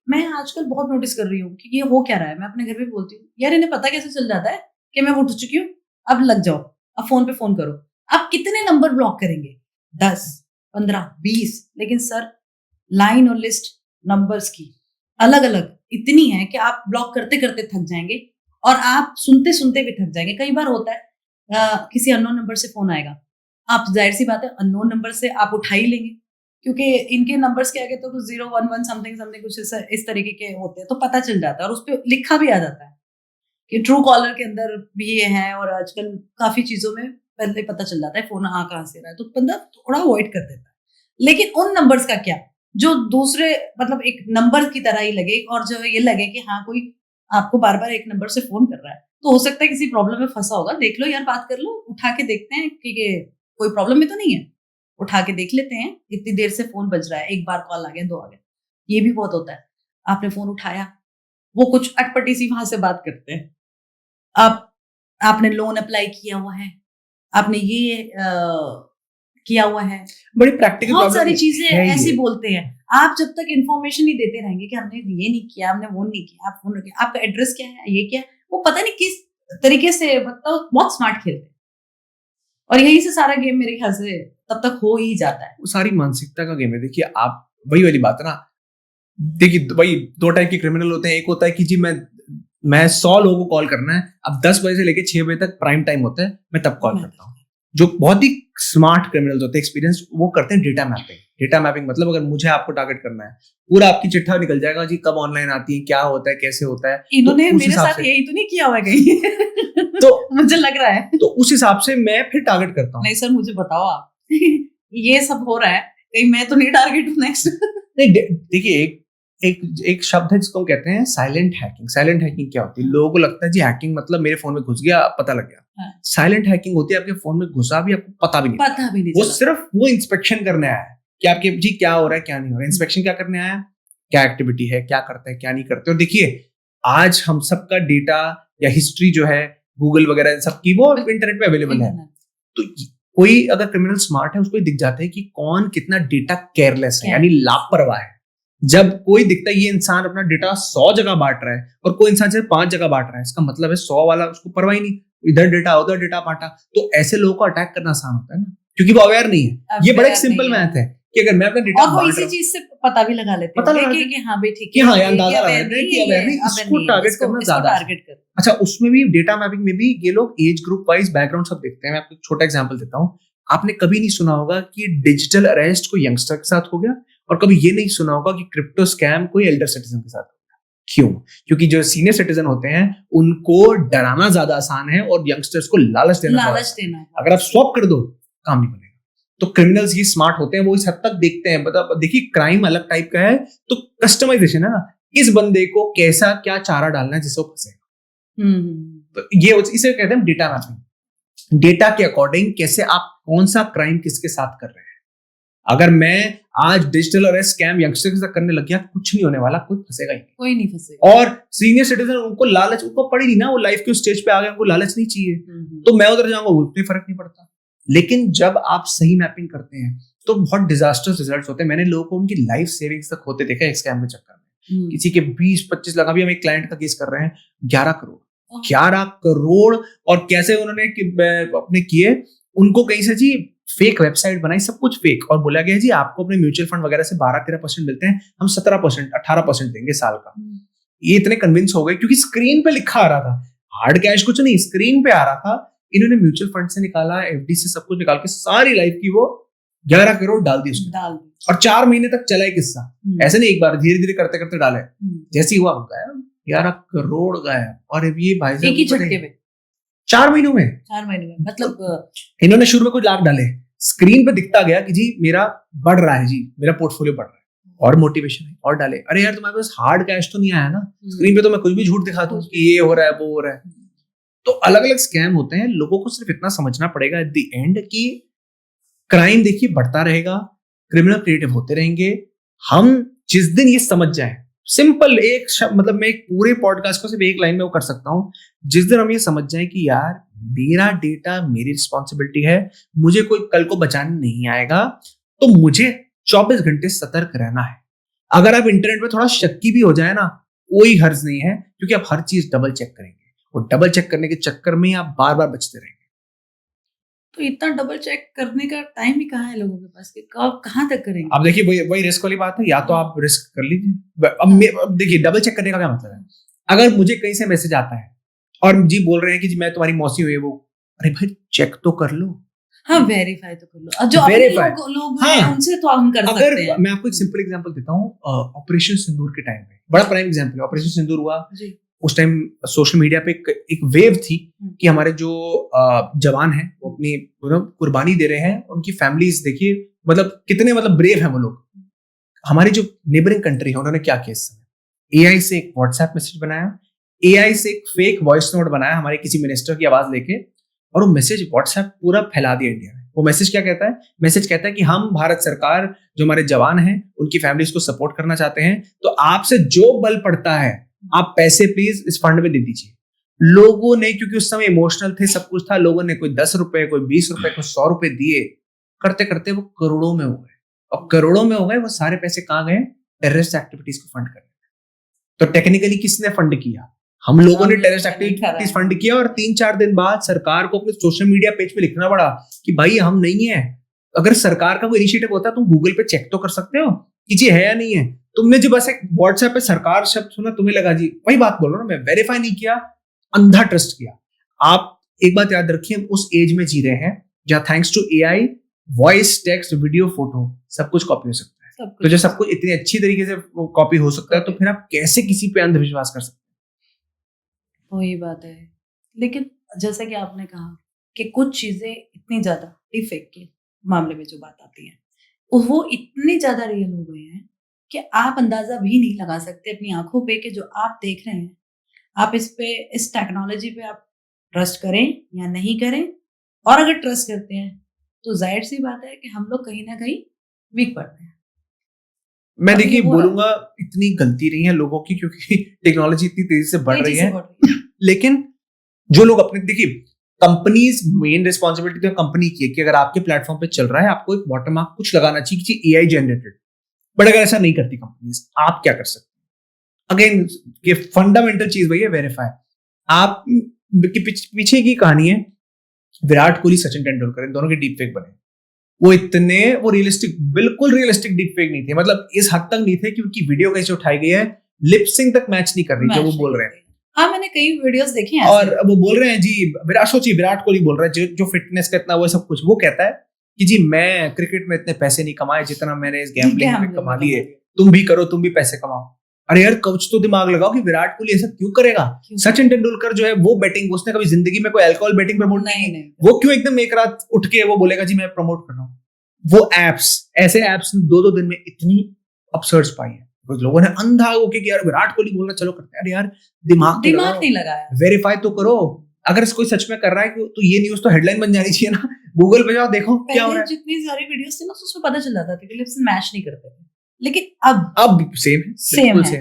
मैं आजकल बहुत नोटिस कर रही हूँ कि ये हो क्या रहा है। मैं अपने घर पे बोलती हूँ यार इन्हें पता कैसे चल जाता है कि मैं उठ चुकी हूँ, अब लग जाओ, अब फोन पे फोन करो। अब कितने नंबर ब्लॉक करेंगे? 10, 15, 20, लेकिन सर लाइन और लिस्ट नंबर्स की अलग अलग इतनी है कि आप ब्लॉक करते करते थक जाएंगे और आप सुनते सुनते भी थक जाएंगे। कई बार होता है किसी अननोन नंबर से फोन आएगा, आप जाहिर सी बात है अननोन नंबर से आप उठा ही लेंगे, क्योंकि इनके नंबर्स के आगे तो कुछ 011 समथिंग समथिंग कुछ इस तरीके के होते हैं, तो पता चल जाता है और उस पर लिखा भी आ जाता है कि ट्रू कॉलर के अंदर भी ये है। और आजकल काफी चीजों में पहले पता चल जाता है फोन कहाँ से रहा है, तो बंदा थोड़ा अवॉइड कर देता है। लेकिन उन नंबर्स का क्या जो दूसरे मतलब एक नंबर की तरह ही लगे और जो ये लगे कि हाँ कोई आपको बार बार एक नंबर से फोन कर रहा है, तो हो सकता है किसी प्रॉब्लम में फंसा होगा, देख लो यार, बात कर लो, उठा के देखते हैं कि कोई प्रॉब्लम में तो नहीं है, उठा के देख लेते हैं, इतनी देर से फोन बज रहा है, एक बार कॉल आ गया, 2 आ गया। ये भी बहुत होता है, आपने फोन उठाया, वो कुछ अटपटी सी वहां से बात करते हैं, आपने लोन अप्लाई किया हुआ है, आपने ये किया हुआ है, बड़ी प्रैक्टिकल बहुत सारी चीजें ऐसी बोलते हैं। आप जब तक इन्फॉर्मेशन नहीं देते रहेंगे कि हमने ये नहीं किया, हमने वो नहीं किया, आप फोन रखिए, आपका एड्रेस क्या है, ये क्या है, वो पता नहीं किस तरीके से, मतलब बहुत स्मार्ट खेलते हैं। और यही से सारा गेम मेरे ख्याल से तब तक हो ही जाता है। वो सारी मानसिकता का गेम है। देखिए आप वही वाली बात है ना, देखिए वही 2 टाइप के क्रिमिनल होते हैं। एक होता है कि जी मैं 100 लोगों को कॉल करना है, अब 10 बजे से लेकर 6 बजे तक प्राइम टाइम होता है, मैं तब कॉल करता हूँ। जो बहुत ही स्मार्ट क्रिमिनल्स होते हैं, एक्सपीरियंस, वो करते हैं डेटा मैपिंग। डेटा मैपिंग मतलब अगर मुझे आपको टारगेट करना है, पूरा आपकी चिट्ठा निकल जाएगा जी, कब ऑनलाइन आती है, क्या होता है, कैसे होता है। इन्होंने मेरे साथ यही तो नहीं किया हुआ कहीं तो मुझे लग रहा है, तो उस हिसाब से मैं फिर टारगेट करता हूँ। नहीं सर मुझे बताओ आप ये सब हो रहा है कहीं मैं तो नहीं टारगेट हूँ नेक्स्ट। नहीं देखिए एक शब्द है जिसको हम कहते हैं साइलेंट हैकिंग। साइलेंट हैकिंग क्या होती है? लोगों को लगता है जी हैकिंग मतलब मेरे फोन में घुस गया, पता लग गया। साइलेंट हैकिंग होती है आपके फोन में घुसा भी, आपको पता भी नहीं, वो सिर्फ वो इंस्पेक्शन करने आया है कि आपके जी क्या हो रहा है, क्या नहीं हो रहा है। इंस्पेक्शन क्या करने आया, क्या एक्टिविटी है, क्या करता है, क्या नहीं करते। और देखिए आज हम सबका डेटा या हिस्ट्री जो है गूगल वगैरह सबकी, वो इंटरनेट पे अवेलेबल है। तो कोई अगर क्रिमिनल स्मार्ट है, उसको दिख जाता है कि कौन कितना डेटा केयरलेस है, यानी लापरवाह है। जब कोई दिखता है ये इंसान अपना डेटा 100 जगह बांट रहा है और कोई इंसान सिर्फ 5 जगह बांट रहा है, इसका मतलब है 100 वाला उसको परवाह ही नहीं, इधर डेटा उधर डेटा बांटा। तो ऐसे लोगों को अटैक करना आसान होता है ना, क्योंकि वो अवेयर नहीं है। ये बड़ा एक सिंपल मैथ है कि अगर मैं अपना डेटा बांट रहा हूं, इसी चीज से पता भी लगा लेते हैं कि हाँ भाई ठीक है, हाँ अंदाजा लगा लेते हैं कि अवेयर नहीं, इसको टारगेट करना ज्यादा है। अच्छा, उसमें भी डेटा मैपिंग में भी ये लोग एज ग्रुप वाइज बैकग्राउंड सब देखते हैं। मैं आपको एक छोटा एग्जांपल देता हूँ। आपने कभी नहीं सुना होगा कि डिजिटल अरेस्ट कोई यंगस्टर के साथ हो गया, और कभी ये नहीं सुना होगा कि क्रिप्टो स्कैम कोई एल्डर सिटीजन के साथ हो गया। क्यों? क्योंकि जो सीनियर सिटीजन होते हैं उनको डराना ज्यादा आसान है और यंगस्टर्स को लालच देना। अगर आप स्वैप कर दो काम नहीं बनेगा। तो क्रिमिनल्स ये स्मार्ट होते हैं, वो इस हद तक देखते हैं। मतलब देखिए क्राइम अलग टाइप का है, तो कस्टमाइजेशन है ना, इस बंदे को कैसा क्या चारा डालना है जिससे वो फंसेगा। तो ये इसे कहते हैं डेटा मैपिंग। डेटा के अकॉर्डिंग कैसे आप कौन सा क्राइम किसके साथ कर रहे हैं। अगर मैं आज डिजिटल अरेस्ट स्कैम यंगस्टर के साथ करने लग गया, कुछ नहीं होने वाला, कोई फंसेगा ही नहीं, कोई नहीं फंसेगा। और सीनियर सिटीजन उनको लालच, उनको पड़ी नहीं ना, वो लाइफ के स्टेज पे आ गए, उनको लालच नहीं चाहिए, तो मैं उधर जाऊंगा, वो कोई फर्क नहीं पड़ता। लेकिन जब आप सही मैपिंग करते हैं तो बहुत डिजास्टर्स रिजल्ट्स होते हैं। मैंने लोगों को उनकी लाइफ सेविंग्स तक होते देखा है स्कैम के चक्कर में। किसी के 20-25 लाख, अभी हम एक क्लाइंट का केस कर रहे हैं, 11 करोड़, और कैसे उन्होंने अपने किए, उनको कहीं से जी फेक वेबसाइट बनाई, सब कुछ फेक, और बोला गया जी आपको अपने म्यूचुअल फंड वगैरह से 12-13% मिलते हैं, हम 17% 18% देंगे साल का। ये इतने कन्विंस हो गए क्योंकि स्क्रीन पे लिखा आ रहा था, हार्ड कैश कुछ नहीं, स्क्रीन पे आ रहा था। इन्होंने म्यूचुअल फंड से निकाला, एफडी से सब कुछ निकाल के सारी लाइफ की वो 11 करोड़ डाल दी उसमें, और 4 महीने तक चला किस्सा। ऐसे नहीं एक बार, धीरे धीरे करते करते डाले, जैसे ही हुआ गायब, 11 करोड़ गायब। और ये भाई साहब एक ही झटके में 4 महीनों में मतलब इन्होंने शुरू में कुछ लाख डाले, स्क्रीन पे दिखता गया कि जी मेरा बढ़ रहा है, जी मेरा पोर्टफोलियो बढ़ रहा है, और मोटिवेशन है, और डाले। अरे यार तुम्हारे पास हार्ड कैश तो नहीं आया ना, स्क्रीन पे तो मैं कुछ भी झूठ दिखा दूं कि ये हो रहा है वो हो रहा है। तो अलग अलग स्कैम होते हैं। लोगों को सिर्फ इतना समझना पड़ेगा एट द एंड कि क्राइम देखिए बढ़ता रहेगा, क्रिमिनल क्रिएटिव होते रहेंगे। हम जिस दिन ये समझ जाएं, सिंपल एक मतलब मैं एक पूरे पॉडकास्ट को सिर्फ एक लाइन में वो कर सकता हूं, जिस दिन हम ये समझ जाएं कि यार मेरा डेटा मेरी रिस्पॉन्सिबिलिटी है, मुझे कोई कल को बचाने नहीं आएगा, तो मुझे 24 घंटे सतर्क रहना है। अगर आप इंटरनेट पे थोड़ा शक्की भी हो जाए ना, कोई हर्ज नहीं है, क्योंकि आप हर चीज डबल चेक करेंगे, और डबल चेक करने के चक्कर में आप बार बार बचते रहेंगे। तो इतना डबल चेक करने का टाइम ही कहाँ है लोगों के पास कि कहाँ तक करेंगे। अब देखिए वही रिस्क वाली बात है, या तो आप रिस्क कर लीजिए। अब देखिए डबल चेक करने का क्या मतलब है, अगर मुझे कहीं से मैसेज आता है और जी बोल रहे हैं कि जी मैं तुम्हारी मौसी हुई है वो, अरे भाई चेक तो कर लो। हाँ वेरीफाई तो कर लो, और जो अपने लोग हैं उनसे तो हम कर सकते हैं। मैं आपको एक सिंपल एग्जांपल देता हूँ, ऑपरेशन सिंदूर के टाइम पे बड़ा प्राइम एग्जांपल है। ऑपरेशन सिंदूर हुआ उस टाइम सोशल मीडिया पे एक वेव थी कि हमारे जो जवान हैं वो अपनी कुर्बानी दे रहे हैं, उनकी फैमिलीज देखिए मतलब कितने मतलब ब्रेव हैं वो लोग। हमारी जो नेबरिंग कंट्री है उन्होंने क्या किया इस समय, एआई से एक व्हाट्सएप मैसेज बनाया, एआई से एक फेक वॉइस नोट बनाया हमारे किसी मिनिस्टर की आवाज लेके, और वो मैसेज व्हाट्सएप पूरा फैला दिया इंडिया में। वो मैसेज क्या कहता है, मैसेज कहता है कि हम भारत सरकार जो हमारे जवान हैं उनकी फैमिलीज को सपोर्ट करना चाहते हैं, तो आपसे जो बल पड़ता है आप पैसे प्लीज इस फंड में दे दीजिए। लोगों ने, क्योंकि उस समय इमोशनल थे, सब कुछ था, लोगों ने कोई 10 रुपए, कोई 20 रुपए, कोई 100 रुपए दिए, करते करते वो करोड़ों में हो गए। और करोड़ों में हो गए, वो सारे पैसे कहाँ गए, टेररिस्ट एक्टिविटीज को फंड करने। तो टेक्निकली किसने फंड किया, हम लोगों ने टेररिस्ट एक्टिविटीज फंड किया। और 3-4 दिन बाद सरकार को अपने सोशल मीडिया पेज पे लिखना पड़ा कि भाई हम नहीं है। अगर सरकार का कोई इनिशिएटिव होता है तुम गूगल पे चेक तो कर सकते हो कि जी है या नहीं है। तुमने जो बस एक व्हाट्सएप पे सरकार शब्द सुना, तुम्हें लगा जी, वही बात बोल रहा हूं ना मैं, वेरीफाई नहीं किया, अंधा ट्रस्ट किया। आप एक बात याद रखिए, हम उस एज में जी रहे हैं जहां thanks to AI voice, text, video, photo सब कुछ कॉपी हो सकता है। तो जब सब कुछ इतनी अच्छी तरीके से कॉपी हो सकता है तो फिर आप कैसे किसी पे अंधविश्वास कर सकते हैं। वही बात है। लेकिन जैसा कि आपने कहा कि कुछ चीजें इतनी ज्यादा डिफेक्ट के मामले में जो बात आती है वो इतनी ज्यादा रियल हो गई है कि आप अंदाजा भी नहीं लगा सकते अपनी आंखों पे कि जो आप देख रहे हैं, आप इस टेक्नोलॉजी पे आप ट्रस्ट करें या नहीं करें। और अगर ट्रस्ट करते हैं तो जाहिर सी बात है कि हम लोग कहीं ना कहीं वीक पड़ते हैं। मैं देखिए बोलूंगा इतनी गलती नहीं है लोगों की, क्योंकि टेक्नोलॉजी इतनी तेजी से बढ़ रही है। लेकिन जो लोग अपने, देखिए कंपनीज मेन रिस्पॉन्सिबिलिटी तो कंपनी की है कि अगर आपके प्लेटफॉर्म पे चल रहा है आपको एक वाटरमार्क कुछ लगाना चाहिए कि एआई जनरेटेड। बट अगर ऐसा नहीं करती कंपनीज, आप क्या कर सकते हैं? अगेन ये फंडामेंटल चीज वही है, वेरीफाई। आप पीछे की कहानी है, विराट कोहली सचिन तेंदुलकर इन दोनों के डीप फेक बने। वो रियलिस्टिक, बिल्कुल रियलिस्टिक डीप फेक नहीं थे, मतलब इस हद तक नहीं थे कि उनकी वीडियो कैसे उठाई गई है लिपसिंग तक मैच नहीं कर रही जो वो बोल रहे हैं। हाँ मैंने कई वीडियोस देखे हैं और वो बोल रहे हैं जी, विराट कोहली बोल रहा है जो फिटनेस का इतना वो सब कुछ, वो कहता है कि जी मैं क्रिकेट में इतने पैसे नहीं कमाए जितना मैंने इस गैम्बलिंग में कमा लिए, तुम भी करो, तुम भी पैसे कमाओ। अरे यार कुछ तो दिमाग लगाओ कि विराट कोहली ऐसा क्यों करेगा। सचिन तेंदुलकर जो है वो बैटिंग, उसने कभी जिंदगी में कोई अल्कोहल बैटिंग प्रमोट नहीं, वो क्यों एकदम एक रात उठ के वो बोलेगा जी मैं प्रमोट कर रहा हूँ। वो ऐसे एप्स 2-2 दिन में इतनी अपसर्ड्स पाई है, लोगों ने अंधा होके कि यार विराट कोहली बोलना चलो करते हैं। यार दिमाग नहीं लगाया, वेरीफाई तो करो। अगर कोई सच में कर रहा है तो ये न्यूज तो हेडलाइन बन जानी चाहिए ना, गूगल पे जाओ देखो क्या हो रहा है। जितनी सारी वीडियोस थी ना उसमें पता चल जाता था कि लिप्स मैच नहीं करते थे, लेकिन अब सेम है।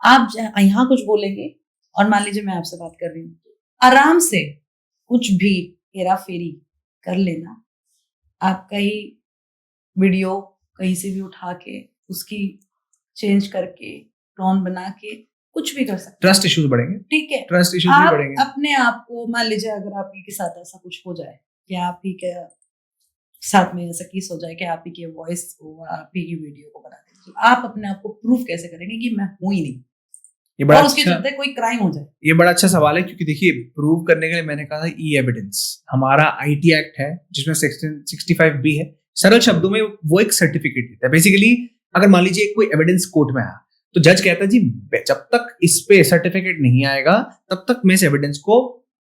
आप यहाँ कुछ बोलेंगे और मान लीजिए मैं आपसे बात कर रही हूँ, आराम से कुछ भी हेरा फेरी कर लेना, आपका ही वीडियो कहीं से भी उठा के उसकी चेंज करके टोन बना के कुछ भी कर सकते। ट्रस्ट इश्यूज बढ़ेंगे, ठीक है, ट्रस्ट इश्यूज भी बढ़ेंगे। अपने आप को मान लीजिए अगर आप ही के साथ ऐसा कुछ हो जाए या आप ही के साथ में ऐसा केस हो जाए कि आप ही के वॉइस को, आप ही की वीडियो को बना दें, तो आप अपने आप को प्रूफ कैसे करेंगे कि मैं हूं ही नहीं, ये बड़ा और उसके चलते कोई क्राइम हो जाए। ये बड़ा अच्छा सवाल है, क्योंकि देखिए प्रूव करने के लिए मैंने कहा था ई एविडेंस, हमारा आईटी एक्ट है जिसमें 65B है। सरल शब्दों में वो एक सर्टिफिकेट देता है। बेसिकली अगर मान लीजिए कोई एविडेंस कोर्ट में आया तो जज कहता है जी जब तक इस पे सर्टिफिकेट नहीं आएगा तब तक मैं इस एविडेंस को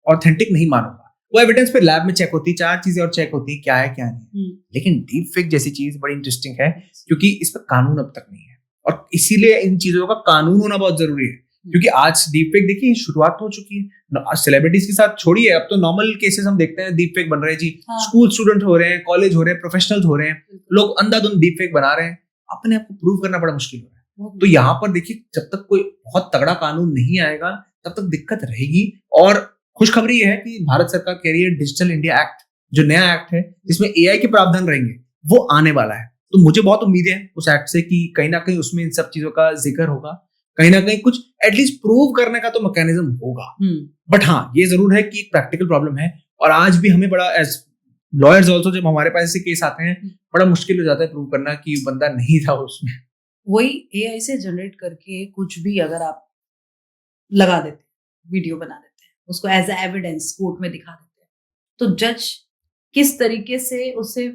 ऑथेंटिक नहीं मानूंगा। वो एविडेंस पे लैब में चेक होती, 4 चीजें और चेक होती, क्या है क्या नहीं। लेकिन डीप फेक जैसी चीज बड़ी इंटरेस्टिंग है क्योंकि इस पर कानून अब तक नहीं है, और इसीलिए इन चीजों का कानून होना बहुत जरूरी है। क्योंकि आज डीप फेक देखिए शुरुआत हो चुकी है, सेलिब्रिटीज के साथ छोड़िए, अब तो नॉर्मल केसेस हम देखते हैं डीप फेक बन रहे हैं जी। स्कूल स्टूडेंट हो रहे हैं, कॉलेज हो रहे हैं, प्रोफेशनल्स हो रहे हैं, लोग अंधाधुंध डीप फेक बना रहे हैं, अपने आप को प्रूव करना बड़ा मुश्किल हो रहा है। तो यहाँ पर देखिए जब तक कोई बहुत तगड़ा कानून नहीं आएगा तब तक दिक्कत रहेगी। और खुशखबरी है कि भारत सरकार कह रही है डिजिटल इंडिया एक्ट, जो नया एक्ट है जिसमें एआई के प्रावधान रहेंगे, वो आने वाला है। तो मुझे बहुत उम्मीद है उस एक्ट से कि कहीं ना कहीं उसमें इन सब चीजों का जिक्र होगा, कहीं ना कहीं कुछ एटलीस्ट प्रूव करने का तो मैकेनिज्म होगा। बट हाँ ये जरूर है कि एक प्रैक्टिकल प्रॉब्लम है, और आज भी हमें बड़ा लॉयर्स ऑल्सो जब हमारे पास ऐसे केस आते हैं बड़ा मुश्किल हो जाता है प्रूव करना कि बंदा नहीं था उसमें। वही एआई से जनरेट करके कुछ भी अगर आप लगा देते, वीडियो बना देते हैं, उसको एज ए एविडेंस कोर्ट में दिखा देते हैं, तो जज किस तरीके से उसे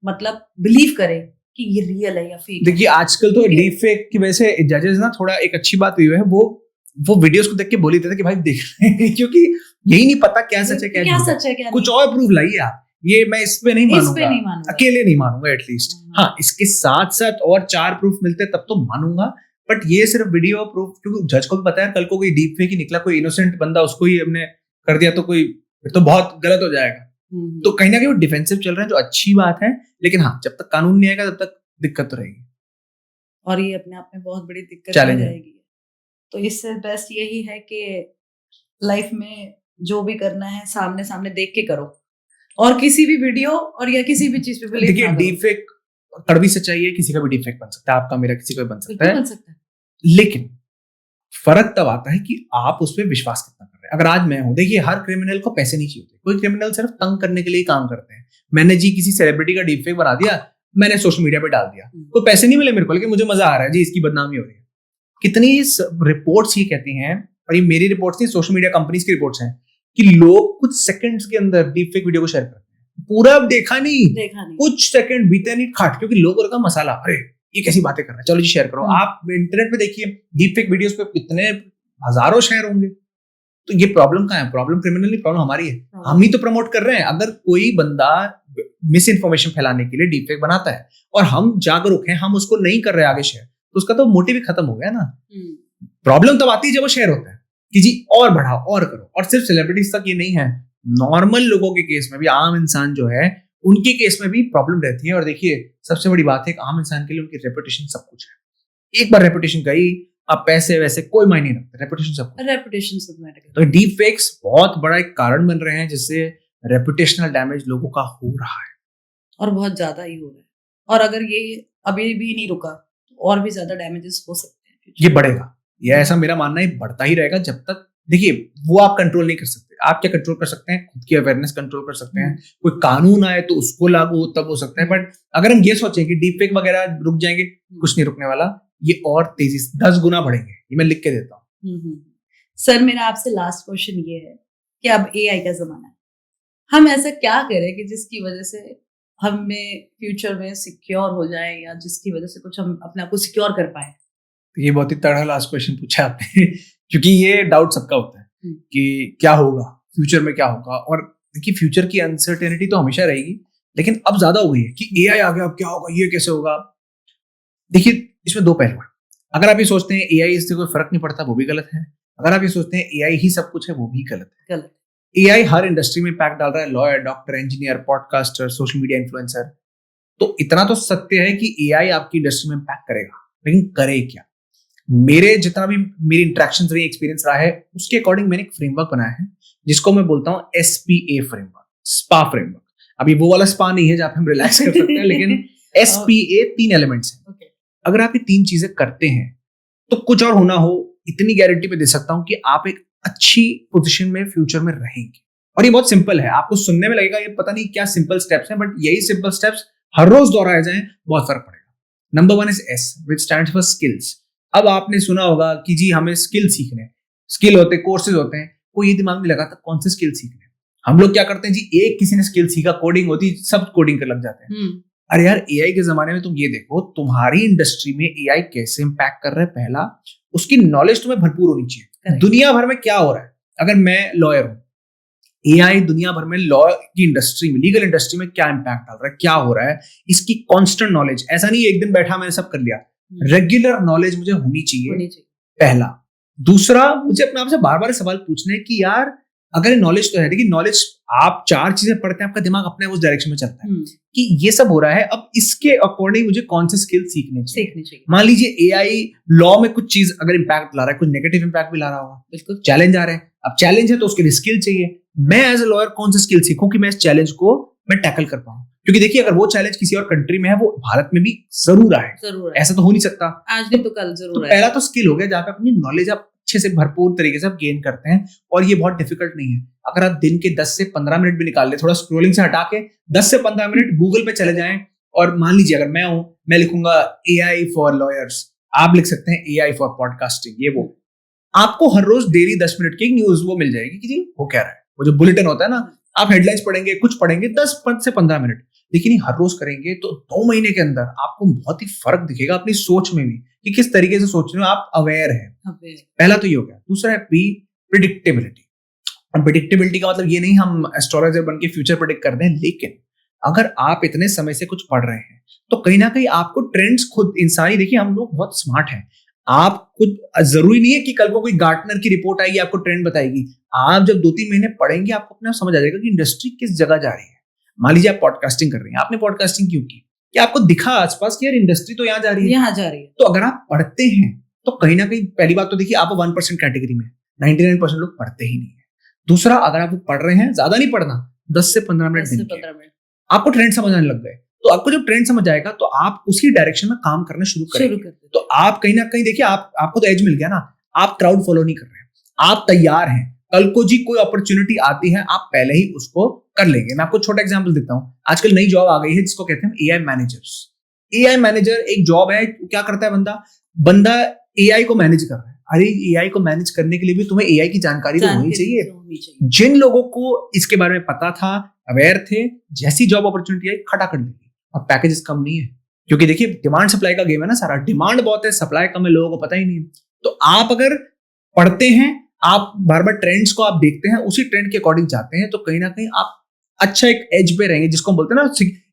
मतलब बिलीव करे कि ये रियल है या फेक। देखिए आजकल तो डीप फेक की वजह से जजेस ना थोड़ा एक अच्छी बात हुई है, वो वीडियोस को देख के बोल ही देते कि भाई देख रहे हैं क्योंकि यही नहीं पता क्या सच है क्या सच है क्या कुछ और प्रूफ लाइए आप, ये मैं इस पे नहीं मानूंगा, अकेले नहीं मानूंगा एटलीस्ट। हाँ इसके साथ साथ और 4 प्रूफ मिलते तब तो मानूंगा, बट ये सिर्फ वीडियो प्रूफ, क्योंकि जज को भी पता है कल को कोई डीप फेक ही निकला, कोई इनोसेंट बंदा उसको ही हमने कर दिया तो कोई तो बहुत गलत हो जाएगा। तो कहीं ना कहीं वो डिफेंसिव चल रहे हैं जो अच्छी बात है, लेकिन हाँ जब तक कानून नहीं आएगा तब तक दिक्कत तो रहेगी और ये अपने आप में बहुत बड़ी दिक्कत हो जाएगी। तो इससे बेस्ट यही है कि लाइफ में जो भी करना है सामने सामने देख के करो और किसी भी वीडियो और या किसी भी चीज पे बिलीव ना करो। देखिए डीप फेक कड़वी सच्चाई है, किसी का भी डीप फेक बन सकता है, आपका मेरा किसी का भी बन सकता है, लेकिन फर्क तब आता है कि आप उस पर विश्वास कितना कर रहे हैं। अगर आज मैं हूं, देखिए हर क्रिमिनल को पैसे नहीं चाहिए होते, कोई क्रिमिनल सिर्फ तंग करने के लिए काम करते हैं। मैंने जी किसी सेलिब्रिटी का डीप फेक बना दिया, मैंने सोशल मीडिया पे डाल दिया, कोई पैसे नहीं मिले मेरे को, लेकिन मुझे मजा आ रहा है जी इसकी बदनामी हो रही है। कितनी रिपोर्ट्स ये कहती हैं, और ये मेरी रिपोर्ट्स नहीं सोशल मीडिया कंपनीज की रिपोर्ट्स हैं, कि लोग कुछ सेकंड्स के अंदर डीप फेक वीडियो को शेयर करते हैं, पूरा देखा नहीं, कुछ सेकंड बीते नहीं खाट, क्योंकि लोगों का मसाला, अरे ये कैसी बातें कर रहे हैं, चलो जी शेयर करो। आप इंटरनेट पे देखिए डीप फेक वीडियोस पे कितने हजारों शेयर होंगे। तो ये प्रॉब्लम कहाँ है? प्रॉब्लम क्रिमिनल नहीं, प्रॉब्लम हमारी है, हम ही तो प्रमोट कर रहे हैं। अगर कोई बंदा मिस इन्फॉर्मेशन फैलाने के लिए डीप फेक बनाता है और हम जागरूक हैं, हम उसको नहीं कर रहे आगे शेयर, तो उसका तो मोटिव ही खत्म हो गया ना। प्रॉब्लम तब आती है जब वो शेयर होता है कि जी और बढ़ाओ और करो, और सिर्फ सेलिब्रिटीज तक ये नहीं है, नॉर्मल लोगों के केस में भी, आम इंसान जो है उनके केस में भी प्रॉब्लम रहती है। और देखिए सबसे बड़ी बात है, आम इंसान के लिए उनकी रेपुटेशन सब कुछ है। एक बार रेपुटेशन गई, अब पैसे वैसे कोई मायने नहीं रखते, रेपुटेशन सब मैटर। तो डीप फेक्स बहुत बड़ा एक कारण बन रहे हैं जिससे रेपुटेशनल डैमेज लोगों का हो रहा है, और बहुत ज्यादा ही हो रहा है। और अगर ये अभी भी नहीं रुका तो और भी ज्यादा डैमेजेस हो सकते हैं, ये बढ़ेगा, ये ऐसा मेरा मानना है, बढ़ता ही रहेगा जब तक। देखिए वो आप कंट्रोल नहीं कर सकते, आप क्या कंट्रोल कर सकते हैं? खुद की अवेयरनेस कंट्रोल कर सकते हैं, कोई कानून आए तो उसको लागू हो तब हो सकता है। बट अगर हम ये सोचें कि डीप फेक वगैरह रुक जाएंगे, कुछ नहीं रुकने वाला, ये और तेजी से 10 गुना बढ़ेंगे, ये मैं लिख के देता हूँ। सर मेरा आपसे लास्ट क्वेश्चन ये है कि अब एआई का जमाना है, हम ऐसा क्या करें कि जिसकी वजह से हमें फ्यूचर में सिक्योर हो जाए, या जिसकी वजह से कुछ हम अपने आप को सिक्योर कर पाए? ये बहुत ही तगड़ा लास्ट क्वेश्चन पूछा आपने क्योंकि ये डाउट सबका होता है कि क्या होगा फ्यूचर में, क्या होगा। और देखिए फ्यूचर की अनसर्टेनिटी तो हमेशा रहेगी, लेकिन अब ज्यादा हो गई है कि एआई आ गया, अब क्या होगा, ये कैसे होगा। देखिए इसमें 2 पहलू हैं। अगर आप ये सोचते हैं एआई इससे कोई फर्क नहीं पड़ता, वो भी गलत है। अगर आप ये सोचते हैं एआई ही सब कुछ है, वो भी गलत है। एआई हर इंडस्ट्री में इम्पैक्ट डाल रहा है, lawyer, doctor, engineer, podcaster, social media influencer. तो इतना तो सत्य है कि एआई आपकी इंडस्ट्री में इम्पैक्ट करेगा, लेकिन करे क्या? मेरे जितना भी मेरी इंटरेक्शन रही, एक्सपीरियंस रहा है, उसके अकॉर्डिंग मैंने एक फ्रेमवर्क बनाया है जिसको मैं बोलता हूँ SPA फ्रेमवर्क, स्पा फ्रेमवर्क। अभी वो वाला स्पा नहीं है जहाँ पे हम रिलैक्स कर सकते हैं, लेकिन SPA 3 एलिमेंट्स हैं। अगर आप ये 3 चीजें करते हैं तो कुछ और होना हो, इतनी गारंटी पे दे सकता हूं कि आप एक अच्छी पोजीशन में फ्यूचर में रहेंगे। और ये बहुत सिंपल है, आपको सुनने में लगेगा ये पता नहीं क्या सिंपल स्टेप्स हैं, बट यही सिंपल स्टेप्स हर रोज दोहराए जाएं, बहुत फर्क पड़ेगा। Number 1 is S, which stands for skills। अब आपने सुना होगा कि जी हमें स्किल सीखने, स्किल होते हैं, कोर्सेज होते हैं, कोई ये दिमाग में लगाता कौन से स्किल सीखने। हम लोग क्या करते हैं जी, एक किसी ने स्किल सीखा, कोडिंग होती, सब कोडिंग कर लग जाते हैं। अरे यार एआई के जमाने में तुम ये देखो, तुम्हारी इंडस्ट्री में एआई कैसे इंपैक्ट कर रहा है, पहला उसकी नॉलेज तुम्हें भरपूर होनी चाहिए। दुनिया भर में क्या हो रहा है, अगर मैं लॉयर हूं, एआई दुनिया भर में लॉ की इंडस्ट्री में, लीगल इंडस्ट्री में क्या इंपैक्ट डाल रहा है, क्या हो रहा है, इसकी कांस्टेंट नॉलेज। ऐसा नहीं एक दिन बैठा मैंने सब कर लिया, रेगुलर नॉलेज मुझे होनी चाहिए, पहला। दूसरा, मुझे अपने आप से बार बार सवाल पूछने कि यार अगर नॉलेज तो है, देखिए नॉलेज आप 4 चीजें पढ़ते हैं, आपका दिमाग अपने उस डायरेक्शन में चलता है कि ये सब हो रहा है, अब इसके अकॉर्डिंग मुझे कौन से स्किल सीखने चाहिए। मान लीजिए एआई लॉ में कुछ चीज अगर इंपैक्ट ला रहा है, कुछ नेगेटिव इंपैक्ट भी ला रहा होगा, बिल्कुल चैलेंज आ रहे हैं। अब चैलेंज है तो उसके लिए स्किल चाहिए। मैं एज ए लॉयर कौन से स्किल सीखूं कि मैं इस चैलेंज को मैं टैकल कर पाऊं, क्योंकि देखिए अगर वो चैलेंज किसी और कंट्री में है, वो भारत में भी जरूर आए, ऐसा तो हो नहीं सकता, आज नहीं तो कल जरूर। तो पहला तो स्किल हो गया जहां पे अपनी नॉलेज आप अच्छे से भरपूर तरीके से आप गेन करते हैं। और ये बहुत डिफिकल्ट नहीं है। अगर आप दिन के 10 से 15 मिनट भी निकाल ले, थोड़ा स्क्रोलिंग से हटा के 10 से 15 मिनट गूगल पे चले जाएं, और मान लीजिए अगर मैं हूं, मैं लिखूंगा AI फॉर लॉयर्स, आप लिख सकते हैं AI फॉर पॉडकास्टिंग, ये वो, आपको हर रोज डेली 10 मिनट की एक न्यूज वो मिल जाएगी कि जी वो क्या रहा है। वो जो बुलेटिन होता है ना, आप हेडलाइंस पढ़ेंगे, कुछ पढ़ेंगे 10 से 15 मिनट, लेकिन हर रोज करेंगे तो 2 महीने के अंदर आपको बहुत ही फर्क दिखेगा अपनी सोच में भी, कि किस तरीके से सोच रहे हो आप, अवेयर है। पहला तो ये हो गया। दूसरा है P, प्रिडिक्टेबिलिटी। और प्रिडिक्टेबिलिटी का मतलब ये नहीं हम एस्ट्रोलॉजर बन के फ्यूचर प्रिडिक्ट कर दें, लेकिन अगर आप इतने समय से कुछ पढ़ रहे हैं तो कहीं ना कहीं आपको ट्रेंड्स खुद इंसानी, देखिए हम लोग बहुत स्मार्ट हैं, आप कुछ जरूरी नहीं है कि कल को कोई गार्टनर की रिपोर्ट आएगी आपको ट्रेंड बताएगी। आप जब 2-3 महीने पढ़ेंगे आपको अपने आप समझ आ जाएगा कि इंडस्ट्री किस जगह जा रही है। मान लीजिए आप पॉडकास्टिंग कर रहे हैं, आपने पॉडकास्टिंग क्यों की, कि आपको दिखा आसपास कि यार इंडस्ट्री तो यहाँ जा रही है। तो अगर आप पढ़ते हैं तो कहीं ना कहीं पहली बात तो देखिए आप 1% कैटेगरी में, 99% लोग पढ़ते ही नहीं है। दूसरा, अगर आप पढ़ रहे हैं, ज्यादा नहीं पढ़ना, 10 से 15 मिनट आपको ट्रेंड समझ आने लग गए, तो आपको जब ट्रेंड समझ आएगा तो आप उसी डायरेक्शन में काम करना शुरू करेंगे। तो आप कहीं ना कहीं देखिए आपको तो एज मिल गया ना, आप क्राउड फॉलो नहीं कर रहे हैं, आप तैयार हैं। कल को जी कोई अपॉर्चुनिटी आती है, आप पहले ही उसको कर लेंगे। मैं आपको छोटा एग्जांपल देता हूं। आजकल नई जॉब आ गई है जिसको कहते हैं AI मैनेजर्स। AI मैनेजर एक जॉब है, क्या करता है बंदा AI को मैनेज कर रहा है। अरे AI को मैनेज करने के लिए भी तुम्हें AI की जानकारी तो होनी चाहिए। जिन लोगों को इसके बारे में पता था, अवेयर थे, जैसी जॉब अपॉर्चुनिटी आई खड़ा कर लेंगे। और पैकेजेस कम नहीं है, क्योंकि देखिए डिमांड सप्लाई का गेम है ना सारा। डिमांड बहुत है, सप्लाई कम है, लोगों को पता ही नहीं है। तो आप अगर पढ़ते हैं, आप बार बार ट्रेंड्स को आप देखते हैं, उसी ट्रेंड के अकॉर्डिंग जाते हैं, तो कहीं ना कहीं आप अच्छा एक एज पे रहेंगे, जिसको हम बोलते हैं ना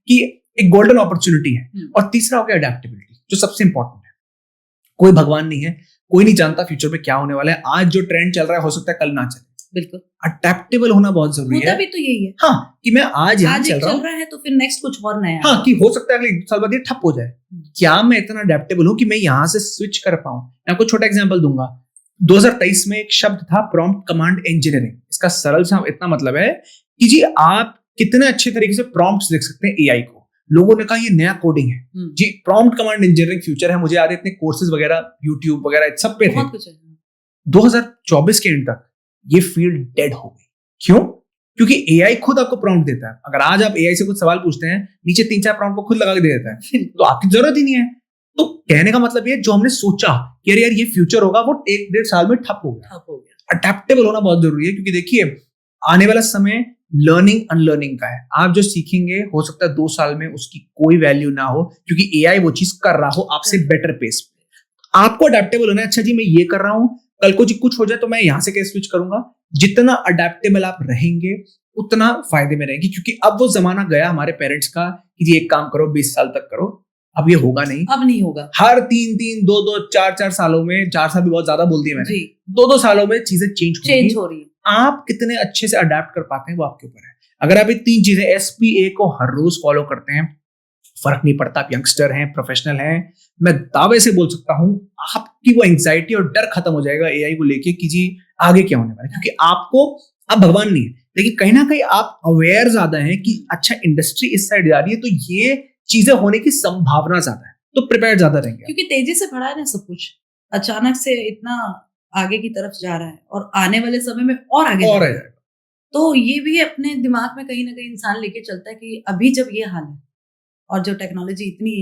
कि एक गोल्डन अपॉर्चुनिटी है। और तीसरा हो गया अडेप्टेबिलिटी, जो सबसे इंपॉर्टेंट है। कोई भगवान नहीं है, कोई नहीं जानता फ्यूचर में क्या होने वाला है। आज जो ट्रेंड चल रहा है हो सकता है कल ना चले। बिल्कुल, अडेप्टेबल होना बहुत जरूरी है। भी तो यही है, हाँ, कि मैं आज यहाँ चल रहा है तो फिर नेक्स्ट कुछ और नया, हाँ, कि हो सकता है अगले साल बाद ये ठप हो जाए। क्या मैं इतना अडेप्टेबल हूँ कि मैं यहाँ से स्विच कर पाऊं? मैं आपको छोटा एग्जांपल दूंगा। 2023 में एक शब्द था प्रॉम्प्ट कमांड इंजीनियरिंग। इसका सरल सा इतना मतलब है कि जी आप कितने अच्छे तरीके से प्रॉम्प्ट्स लिख सकते हैं AI को। लोगों ने कहा ये नया कोडिंग है जी, प्रॉम्प्ट कमांड इंजीनियरिंग फ्यूचर है। मुझे याद है इतने कोर्सेज वगैरह यूट्यूब वगैरह सब पे थे। 2024 के एंड तक ये फील्ड डेड हो गई। क्यों? क्योंकि AI खुद आपको प्रॉम्प्ट देता है। अगर आज आप AI से कुछ सवाल पूछते हैं, नीचे 3-4 प्रॉम्प्ट को खुद लगा के दे देता है, तो आपकी जरूरत ही नहीं है। तो कहने का मतलब ये, जो हमने सोचा कि यार ये फ्यूचर होगा, वो 1-1.5 साल में ठप हो गया। अडेप्टेबल होना बहुत जरूरी है, क्योंकि देखिए आने वाला समय लर्निंग अनलर्निंग का है। आप जो सीखेंगे हो सकता है 2 साल में उसकी कोई वैल्यू ना हो, क्योंकि AI वो चीज कर रहा हो आपसे बेटर पेस पे। आपको अडेप्टेबल होना है। अच्छा जी मैं ये कर रहा हूं, कल को जी कुछ हो जाए तो मैं यहां से कैसे स्विच करूंगा। जितना अडेप्टेबल आप रहेंगे उतना फायदे में रहेंगे, क्योंकि अब वो जमाना गया हमारे पेरेंट्स का कि जी एक काम करो 20 साल तक करो। अब ये होगा नहीं, अब नहीं होगा। हर 3-3, 2-2, 4-4 सालों में, 4 साल भी बहुत ज्यादा बोल दिया मैंने, 2-2 सालों में चीजें चेंज हो रही है। आप कितने अच्छे से अडेप्ट कर पाते हैं वो आपके ऊपर है। अगर आप ये 3 चीजें SPA को हर रोज फॉलो करते हैं, फर्क नहीं पड़ता आप यंगस्टर हैं, प्रोफेशनल हैं, मैं दावे से बोल सकता हूं आपकी वो एंग्जाइटी और डर खत्म हो जाएगा AI को लेके कि जी आगे क्या होने वाला है। क्योंकि आप भगवान नहीं है, लेकिन कहीं ना कहीं आप अवेयर ज्यादा हैं कि अच्छा इंडस्ट्री इस साइड जा रही है, तो ये चीजें होने की संभावना ज्यादा है, तो प्रिपेयर ज्यादा रहेंगे। क्योंकि तेजी से बढ़ा है ना सब कुछ, अचानक से इतना आगे की तरफ जा रहा है, और आने वाले समय में और आगे जाएगा। तो ये भी अपने दिमाग में कहीं ना कहीं इंसान लेके चलता है कि अभी जब ये हाल है और जो टेक्नोलॉजी इतनी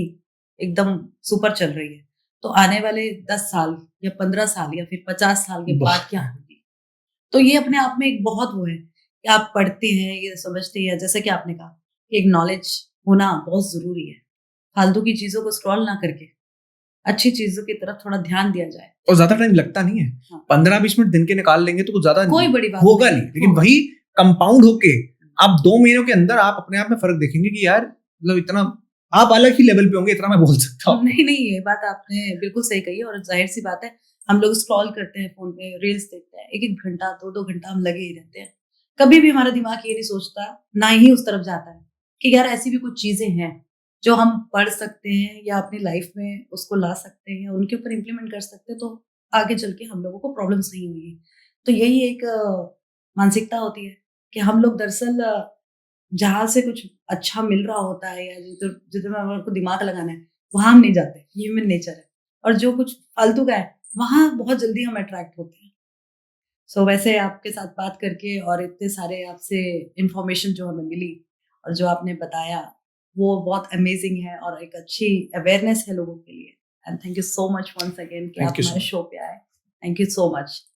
एकदम सुपर चल रही है, तो आने वाले 10 साल या 15 साल या फिर 50 साल के बाद क्या होगी। तो ये अपने आप में एक बहुत वो है कि आप पढ़ते हैं, ये समझते हैं, जैसे कि आपने कहा एक नॉलेज होना बहुत जरूरी है। फालतू की चीजों को स्क्रॉल ना करके अच्छी चीजों की तरफ थोड़ा ध्यान दिया जाए। और ज्यादा टाइम लगता नहीं है, 15-20 मिनट दिन के निकाल लेंगे तो कुछ ज्यादा कोई बड़ी बात होगा नहीं, लेकिन वही कंपाउंड होके आप 2 महीनों के अंदर आप अपने आप में फर्क देखेंगे कि यार मतलब इतना आप अलग ही लेवल पे होंगे, इतना मैं बोल सकता हूँ। नहीं, ये बात आपने बिल्कुल सही कही। और जाहिर सी बात है, हम लोग स्क्रॉल करते हैं फोन पे, रील्स देखते हैं, 1-1 घंटा 2-2 घंटा हम लगे ही रहते हैं। कभी भी हमारा दिमाग ये नहीं सोचता, ना ही उस तरफ जाता है कि यार ऐसी भी कुछ चीजें हैं जो हम पढ़ सकते हैं या अपनी लाइफ में उसको ला सकते हैं, उनके ऊपर इम्प्लीमेंट कर सकते हैं, तो आगे चल के हम लोगों को प्रॉब्लम्स नहीं होगी। तो यही एक मानसिकता होती है कि हम लोग दरअसल जहां से कुछ अच्छा मिल रहा होता है या जिधर हमारे को दिमाग लगाना है, वहां हम नहीं जाते। ह्यूमन नेचर है। और जो कुछ फालतू का है वहाँ बहुत जल्दी हम अट्रैक्ट होते हैं। सो वैसे आपके साथ बात करके और इतने सारे आपसे इंफॉर्मेशन जो हमें मिली और जो आपने बताया वो बहुत अमेजिंग है और एक अच्छी अवेयरनेस है लोगों के लिए। And thank you so much once again कि Thank आप you so हमारे much. शो पे आए। Thank you so much.